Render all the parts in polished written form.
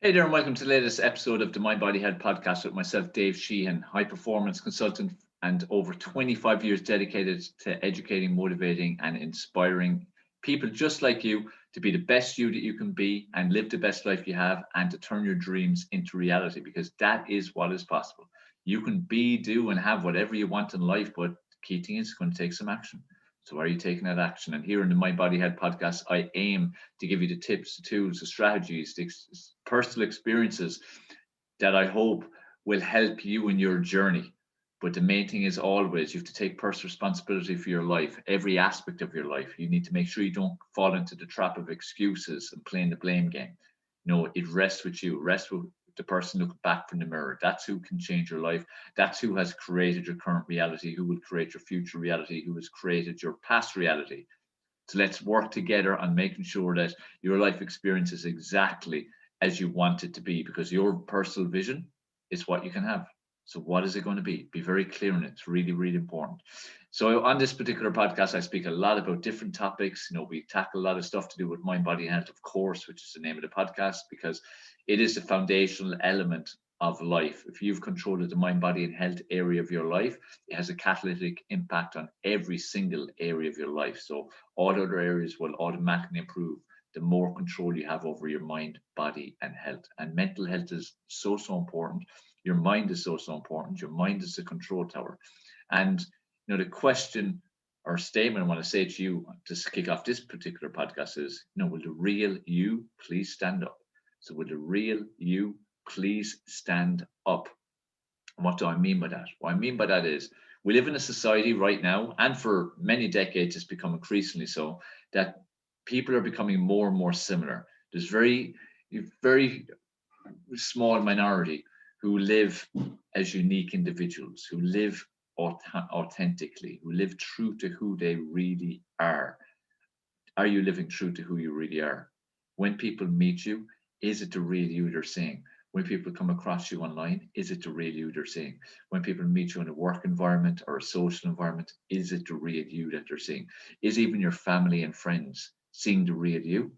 Hey there, and welcome to the latest episode of the Mind Body Health Podcast with myself, Dave Sheahan, high performance consultant and over 25 years dedicated to educating, motivating, and inspiring people just like you to be the best you that you can be and live the best life you have and to turn your dreams into reality, because that is what is possible. You can be, do, and have whatever you want in life, but the key thing is it's going to take some action. So are you taking that action? And here in the Mind Body Health Podcast, I aim to give you the tips, the tools, the strategies, the personal experiences that I hope will help you in your journey. But the main thing is always you have to take personal responsibility for your life, every aspect of your life. You need to make sure you don't fall into the trap of excuses and playing the blame game. No, it rests with you. It rests with the person looking back from the mirror. That's who can change your life. That's who has created your current reality, who will create your future reality, who has created your past reality. So let's work together on making sure that your life experience is exactly as you want it to be, because your personal vision is what you can have. So what is it going to be? Be very clear on it. It's really, really important. So on this particular podcast, I speak a lot about different topics. We tackle a lot of stuff to do with mind, body, and health, of course, which is the name of the podcast, because it is the foundational element of life. If you've control of the mind, body, and health area of your life, it has a catalytic impact on every single area of your life. So all other areas will automatically improve the more control you have over your mind, body, and health. And mental health is so, so important. Your mind is so, so important. Your mind is the control tower. And the question or statement I want to say to you to kick off this particular podcast is, will the real you please stand up? So will the real you please stand up? And what do I mean by that? What I mean by that is we live in a society right now, and for many decades it's become increasingly so, that people are becoming more and more similar. There's very small minority who live as unique individuals, who live authentically, who live true to who they really are. Are you living true to who you really are? When people meet you, is it the real you they're seeing? When people come across you online, is it the real you they're seeing? When people meet you in a work environment or a social environment, is it the real you that they're seeing? Is even your family and friends seeing the real you?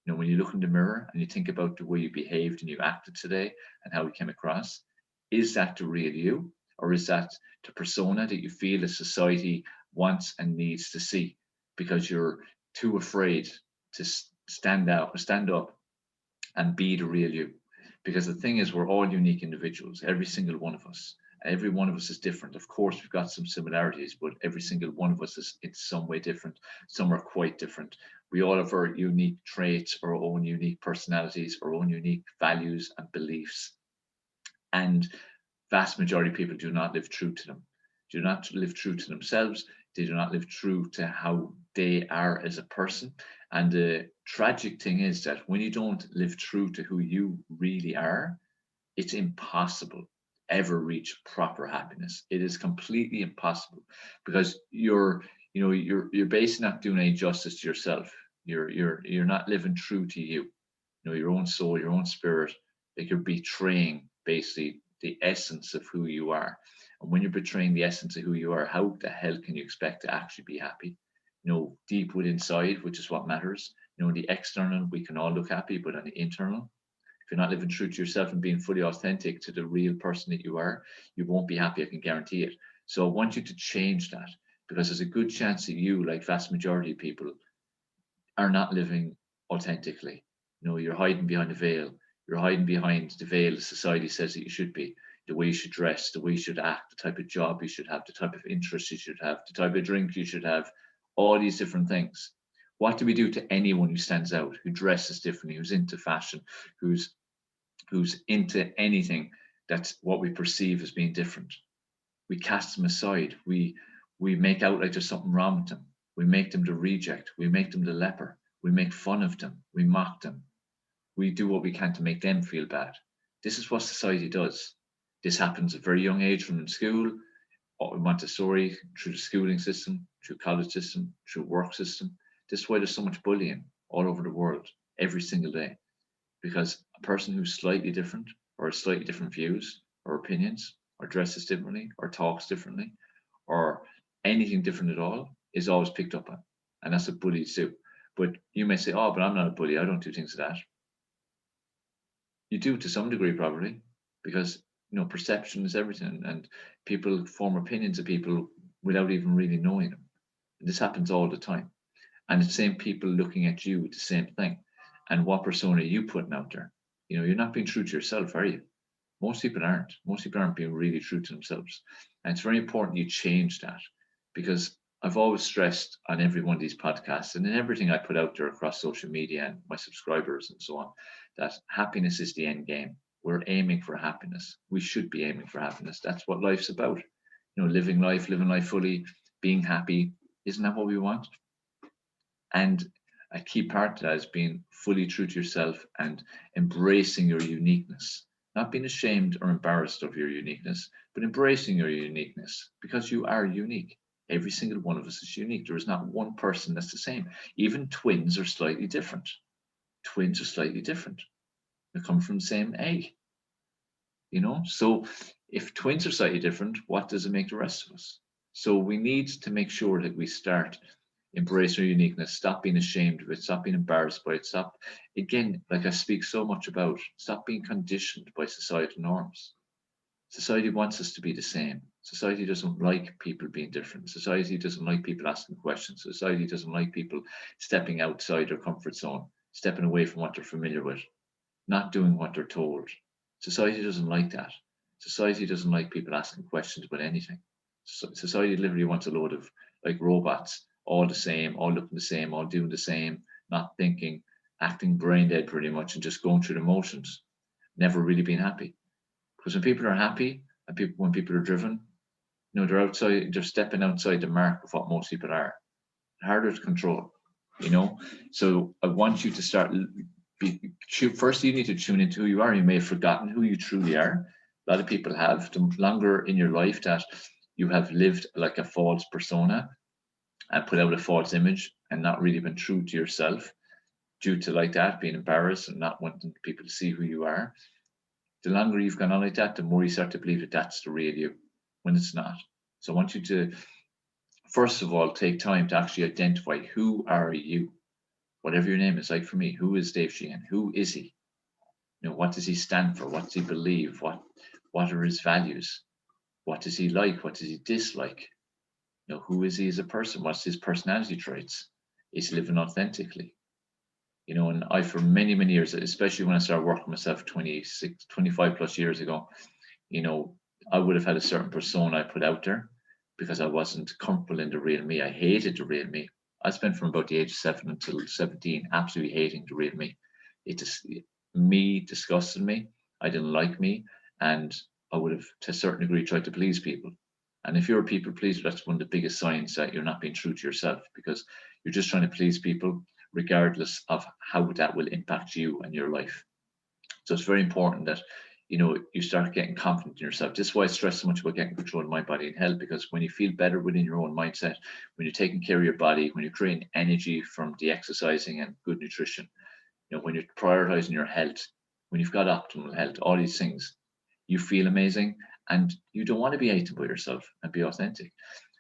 When you look in the mirror and you think about the way you behaved and you acted today and how you came across, is that the real you? Or is that the persona that you feel that society wants and needs to see because you're too afraid to stand up and be the real you? Because the thing is, we're all unique individuals, every single one of us. Every one of us is different. Of course, we've got some similarities, but every single one of us is in some way different. Some are quite different. We all have our unique traits, our own unique personalities, our own unique values and beliefs. And vast majority of people do not live true to them, do not live true to themselves. They do not live true to how they are as a person. And the tragic thing is that when you don't live true to who you really are, it's impossible ever reach proper happiness. It is completely impossible, because you're basically not doing any justice to yourself. You're not living true to you. Your own soul, your own spirit. Like, you're betraying basically the essence of who you are. And when you're betraying the essence of who you are, how the hell can you expect to actually be happy? Deep within inside, which is what matters. The external, we can all look happy, but on the internal, if you're not living true to yourself and being fully authentic to the real person that you are, you won't be happy. I can guarantee it. So I want you to change that, because there's a good chance that you, like vast majority of people, are not living authentically. You're hiding behind a veil. You're hiding behind the veil society says that you should be, the way you should dress, the way you should act, the type of job you should have, the type of interest you should have, the type of drink you should have, all these different things. What do we do to anyone who stands out, who dresses differently, who's into fashion, who's into anything that's what we perceive as being different? We cast them aside. We make out like there's something wrong with them. We make them the reject. We make them the leper. We make fun of them. We mock them. We do what we can to make them feel bad. This is what society does. This happens at a very young age, from in school, or Montessori, through the schooling system, through college system, through work system. This is why there's so much bullying all over the world every single day, because a person who's slightly different, or has slightly different views or opinions, or dresses differently, or talks differently, or anything different at all, is always picked up on. And that's what bullies do. But you may say, oh, but I'm not a bully. I don't do things like that. You do to some degree, probably, because perception is everything, and people form opinions of people without even really knowing them. This happens all the time, and the same people looking at you, the same thing. And what persona are you putting out there? You're not being true to yourself, are you? Most people aren't. Most people aren't being really true to themselves, and it's very important you change that, because I've always stressed on every one of these podcasts and in everything I put out there across social media and my subscribers and so on, that happiness is the end game. We're aiming for happiness. We should be aiming for happiness. That's what life's about. Living life fully, being happy. Isn't that what we want? And a key part of that is being fully true to yourself and embracing your uniqueness, not being ashamed or embarrassed of your uniqueness, but embracing your uniqueness, because you are unique. Every single one of us is unique. There is not one person that's the same. Even twins are slightly different. Twins are slightly different. They come from the same egg. So if twins are slightly different, what does it make the rest of us? So we need to make sure that we start embrace our uniqueness, stop being ashamed of it, stop being embarrassed by it, stop, again, like I speak so much about, stop being conditioned by societal norms. Society wants us to be the same. Society doesn't like people being different. Society doesn't like people asking questions. Society doesn't like people stepping outside their comfort zone, stepping away from what they're familiar with, not doing what they're told. Society doesn't like that. Society doesn't like people asking questions about anything. Society literally wants a load of like robots, all the same, all looking the same, all doing the same, not thinking, acting brain dead pretty much, and just going through the motions, never really being happy. Because when people are happy and when people are driven, they're stepping outside the mark of what most people are. Harder to control, So I want you to start. First, you need to tune into who you are. You may have forgotten who you truly are. A lot of people have. The longer in your life that you have lived like a false persona and put out a false image and not really been true to yourself, due to like that, being embarrassed and not wanting people to see who you are, the longer you've gone on like that, the more you start to believe that that's the real you, when it's not. So I want you to, first of all, take time to actually identify who are you, whatever your name is. Like for me, who is Dave Sheahan? Who is he? What does he stand for? What does he believe? What are his values? What does he like? What does he dislike? Who is he as a person? What's his personality traits? Is he living authentically? And I, for many, many years, especially when I started working myself 26, 25 plus years ago, I would have had a certain persona I put out there because I wasn't comfortable in the real me. I hated the real me. I spent from about the age of 7 until 17 absolutely hating the real me. Me disgusted me. I didn't like me. And I would have, to a certain degree, tried to please people. And if you're a people pleaser, that's one of the biggest signs that you're not being true to yourself, because you're just trying to please people regardless of how that will impact you and your life. So it's very important that you start getting confident in yourself. This is why I stress so much about getting control of mind, body, and health, because when you feel better within your own mindset, when you're taking care of your body, when you're creating energy from the exercising and good nutrition, when you're prioritizing your health, when you've got optimal health, all these things, you feel amazing, and you don't want to be hated by yourself and be authentic.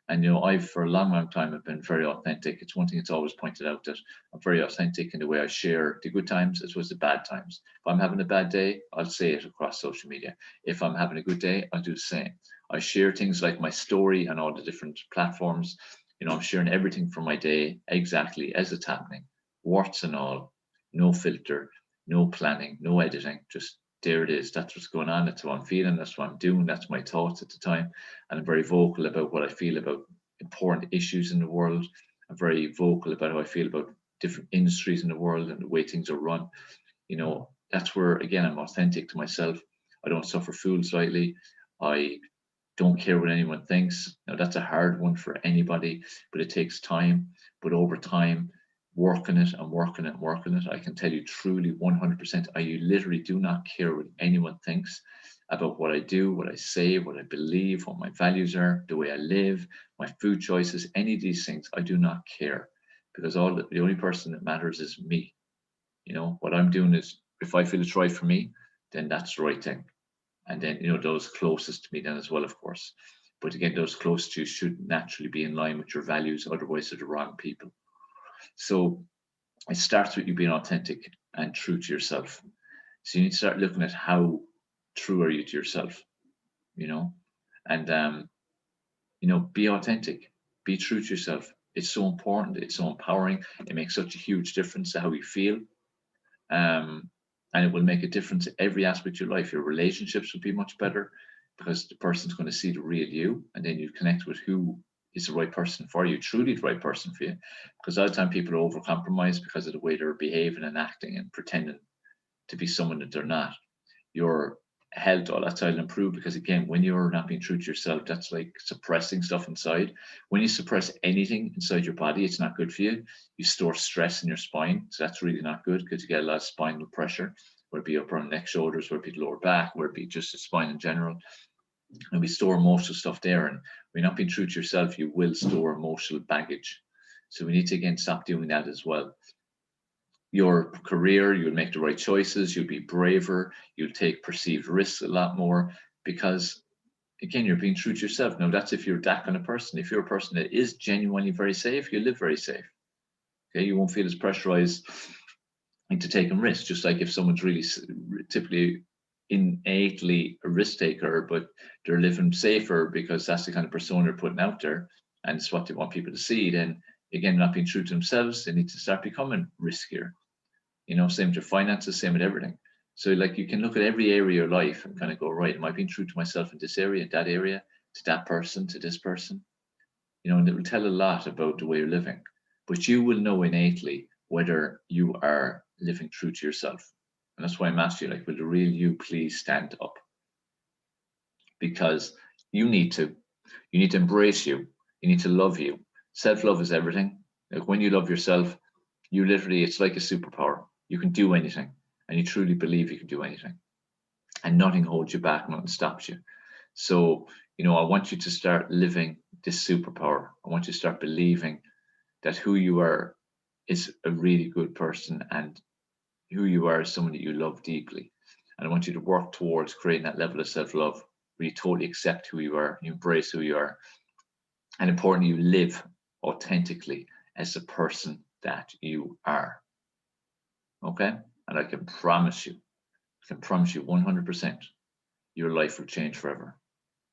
And I've for a long, long time have been very authentic. It's one thing that's always pointed out, that I'm very authentic in the way I share the good times as well as the bad times. If I'm having a bad day, I'll say it across social media. If I'm having a good day, I'll do the same. I share things like my story on all the different platforms. I'm sharing everything from my day exactly as it's happening, warts and all, no filter, no planning, no editing, just there it is. That's what's going on. That's what I'm feeling. That's what I'm doing. That's my thoughts at the time. And I'm very vocal about what I feel about important issues in the world. I'm very vocal about how I feel about different industries in the world and the way things are run. That's where, again, I'm authentic to myself. I don't suffer fools lightly. I don't care what anyone thinks. Now, that's a hard one for anybody, but it takes time. But over time, working it and working it and working it, I can tell you truly 100%, I literally do not care what anyone thinks about what I do, what I say, what I believe, what my values are, the way I live, my food choices, any of these things. I do not care, because the only person that matters is me. What I'm doing is, if I feel it's right for me, then that's the right thing. And then, those closest to me then as well, of course. But again, those close to you should naturally be in line with your values. Otherwise, they're the wrong people. So it starts with you being authentic and true to yourself. So you need to start looking at how true are you to yourself, you know, and be authentic, be true to yourself. It's so important. It's so empowering. It makes such a huge difference to how you feel. Um, and it will make a difference in every aspect of your life. Your relationships will be much better because the person's going to see the real you, and then you connect with who is the right person for you, truly the right person for you. Because a lot of time people overcompromise because of the way they're behaving and acting and pretending to be someone that they're not. Your health, all that side will improve because, again, when you're not being true to yourself, that's like suppressing stuff inside. When you suppress anything inside your body, it's not good for you. You store stress in your spine, so that's really not good because you get a lot of spinal pressure, whether it be upper and neck, shoulders, whether it be lower back, whether it be just the spine in general. And we store emotional stuff there, and when you're not being true to yourself, you will store emotional baggage. So we need to, again, stop doing that as well. Your career, you'll make the right choices, you'll be braver, you'll take perceived risks a lot more because, again, you're being true to yourself. Now, that's if you're that kind of person. If you're a person that is genuinely very safe, you live very safe. Okay, you won't feel as pressurized into taking risks. Just like if someone's really typically innately a risk taker, but they're living safer because that's the kind of persona they're putting out there and it's what they want people to see, then again, not being true to themselves, they need to start becoming riskier. Same with your finances, same with everything. So like you can look at every area of your life and kind of go, right, am I being true to myself in this area, that area, to that person, to this person? And it will tell a lot about the way you're living. But you will know innately whether you are living true to yourself. And that's why I'm asking you, like, will the real you please stand up? Because you need to embrace you. You need to love you. Self-love is everything. Like when you love yourself, you literally, it's like a superpower. You can do anything, and you truly believe you can do anything, and nothing holds you back, nothing stops you. So, I want you to start living this superpower. I want you to start believing that who you are is a really good person, and who you are is someone that you love deeply. And I want you to work towards creating that level of self-love where you totally accept who you are, you embrace who you are, and importantly, you live authentically as the person that you are. Okay? And I can promise you 100%, your life will change forever.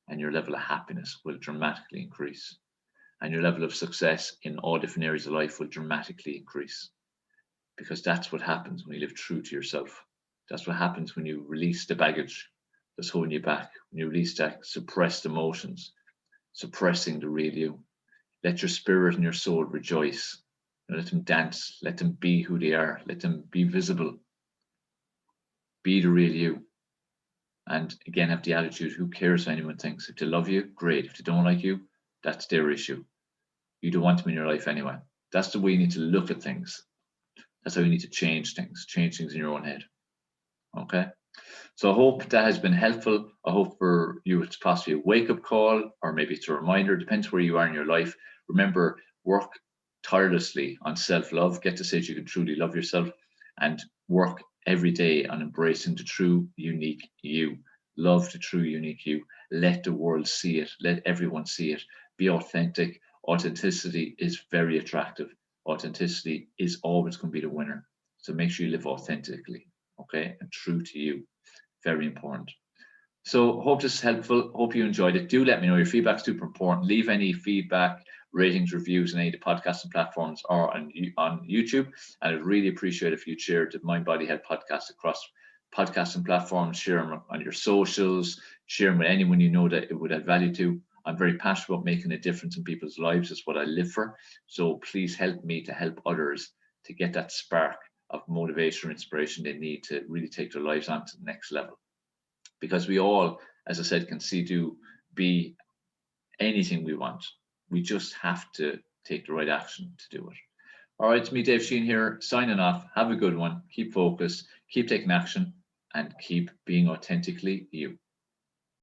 And your level of happiness will dramatically increase. And your level of success in all different areas of life will dramatically increase. Because that's what happens when you live true to yourself. That's what happens when you release the baggage that's holding you back. When you release that suppressed emotions, suppressing the real you. Let your spirit and your soul rejoice. Let them dance. Let them be who they are. Let them be visible. Be the real you. And again, have the attitude, who cares what anyone thinks? If they love you, great. If they don't like you, that's their issue. You don't want them in your life anyway. That's the way you need to look at things. That's how you need to change things in your own head. Okay? So I hope that has been helpful. I hope for you it's possibly a wake-up call, or maybe it's a reminder, depends where you are in your life. Remember, work tirelessly on self-love. Get to the stage you can truly love yourself, and work every day on embracing the true, unique you. Love the true, unique you. Let the world see it. Let everyone see it. Be authentic. Authenticity is very attractive. Authenticity is always going to be the winner. So make sure you live authentically, okay, and true to you. Very important. So hope this is helpful. Hope you enjoyed it. Do let me know. Your feedback is super important. Leave any feedback, ratings, reviews on any of the podcasting platforms or on YouTube. And I'd really appreciate if you'd share the Mind Body Health podcast across podcasting platforms. Share them on your socials. Share them with anyone you know that it would add value to. I'm very passionate about making a difference in people's lives. It's what I live for. So please help me to help others to get that spark of motivation or inspiration they need to really take their lives on to the next level. Because we all, as I said, can be anything we want. We just have to take the right action to do it. All right, it's me, Dave Sheahan here, signing off. Have a good one. Keep focused, keep taking action, and keep being authentically you.